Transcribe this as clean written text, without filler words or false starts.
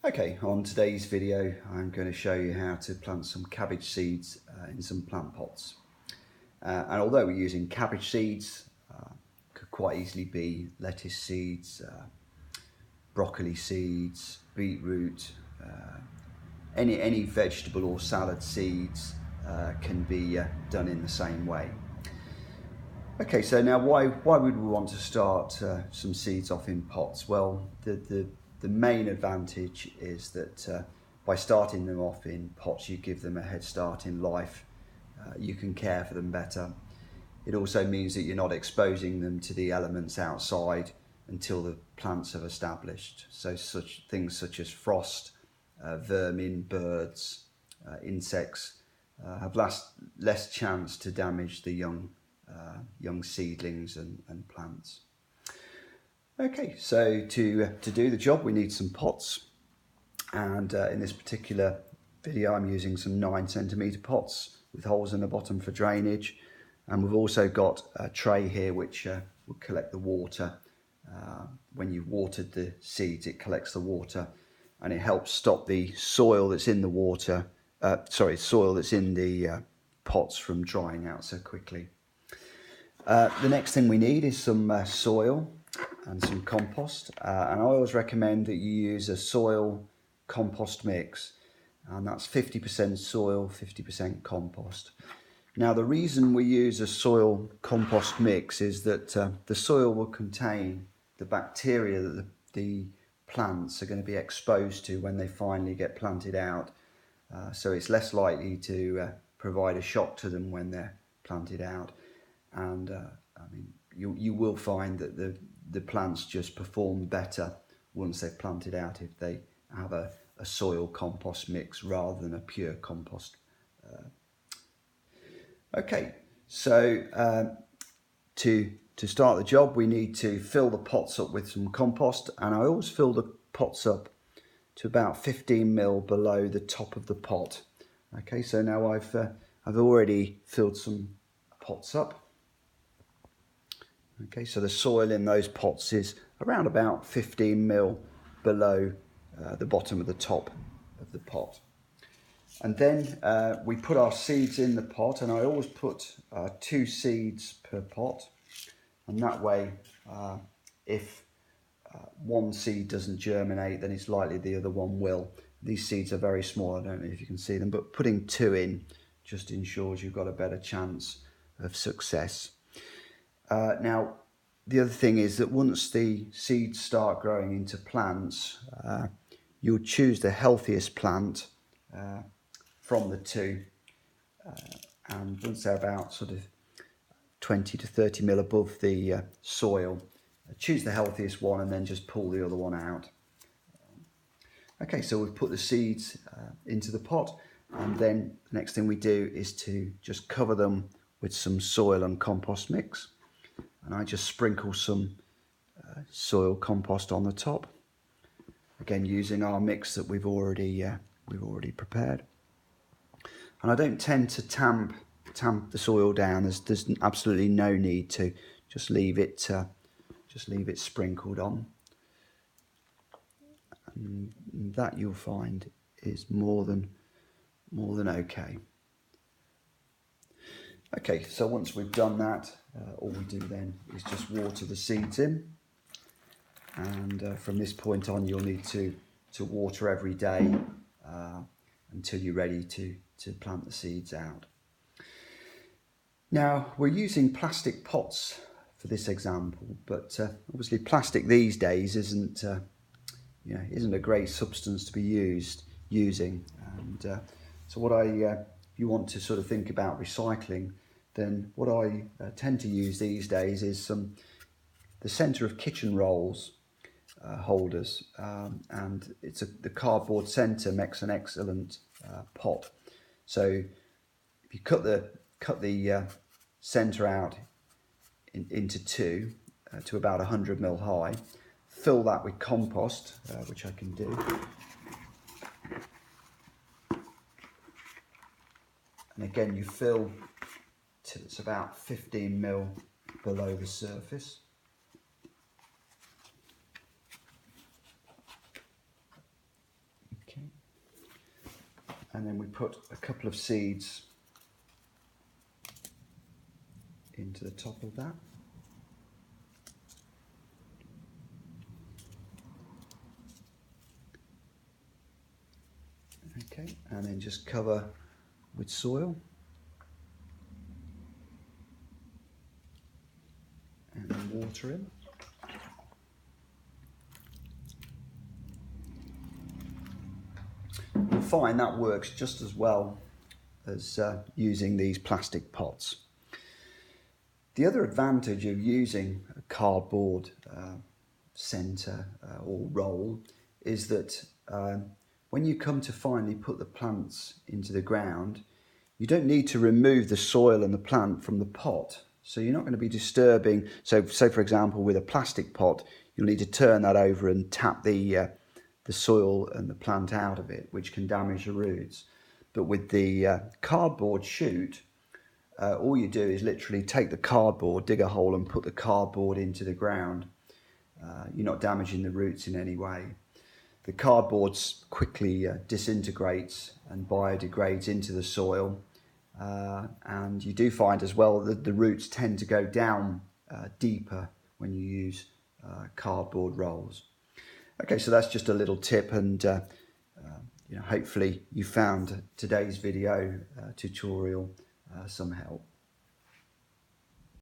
Okay, on today's video I'm going to show you how to plant some cabbage seeds in some plant pots. And although we're using cabbage seeds, could quite easily be lettuce seeds, broccoli seeds, beetroot, any vegetable or salad seeds can be done in the same way. Okay, so now why would we want to start some seeds off in pots? Well, the main advantage is that by starting them off in pots, you give them a head start in life. You can care for them better. It also means that you're not exposing them to the elements outside until the plants have established. So such things such as frost, vermin, birds, insects have less chance to damage the young seedlings and plants. Okay, so to do the job we need some pots, and in this particular video I'm using some 9cm pots with holes in the bottom for drainage, and we've also got a tray here which will collect the water. When you've watered the seeds, it collects the water and it helps stop the soil that's in the water, soil that's in the pots from drying out so quickly. The next thing we need is some soil and some compost, and I always recommend that you use a soil compost mix, and that's 50% soil, 50% compost. Now the reason we use a soil compost mix is that the soil will contain the bacteria that the plants are going to be exposed to when they finally get planted out, so it's less likely to provide a shock to them when they're planted out. And I mean, you will find that the plants just perform better once they're planted out if they have a soil compost mix rather than a pure compost. Okay, so to start the job we need to fill the pots up with some compost, and I always fill the pots up to about 15 mil below the top of the pot. Okay, so now I've already filled some pots up. Okay, so the soil in those pots is around about 15 mil below the bottom of the top of the pot. And then we put our seeds in the pot, and I always put 2 seeds per pot. And that way, if one seed doesn't germinate, then it's likely the other one will. These seeds are very small, I don't know if you can see them, but putting 2 in just ensures you've got a better chance of success. Now, the other thing is that once the seeds start growing into plants, you'll choose the healthiest plant from the 2, and once they're about sort of 20 to 30 mil above the soil, choose the healthiest one and then just pull the other one out. Okay, so we've put the seeds into the pot, and then the next thing we do is to just cover them with some soil and compost mix. And I just sprinkle some soil compost on the top, again using our mix that we've already prepared. And I don't tend to tamp the soil down. There's absolutely no need to. Just leave it sprinkled on, and that you'll find is more than okay. Okay, so once we've done that, all we do then is just water the seeds in, and from this point on you'll need to water every day until you're ready to plant the seeds out. Now we're using plastic pots for this example, but obviously plastic these days isn't a great substance to be using, and so what if you want to sort of think about recycling, then what I tend to use these days is the centre of kitchen rolls holders, and the cardboard centre makes an excellent pot. So if you cut the centre out into 2 to about 100 mil high, fill that with compost, which I can do. And again, you fill till it's about 15 mil below the surface. and then we put a couple of seeds into the top of that. Okay, and then just cover with soil. And then water in. You'll find that works just as well as using these plastic pots. The other advantage of using a cardboard centre or roll is that when you come to finally put the plants into the ground, you don't need to remove the soil and the plant from the pot. So you're not going to be disturbing. So for example, with a plastic pot, you'll need to turn that over and tap the soil and the plant out of it, which can damage the roots. But with the cardboard chute, all you do is literally take the cardboard, dig a hole and put the cardboard into the ground. You're not damaging the roots in any way. The cardboard quickly disintegrates and biodegrades into the soil. And you do find as well that the roots tend to go down deeper when you use cardboard rolls. Okay, so that's just a little tip, and hopefully you found today's video tutorial some help.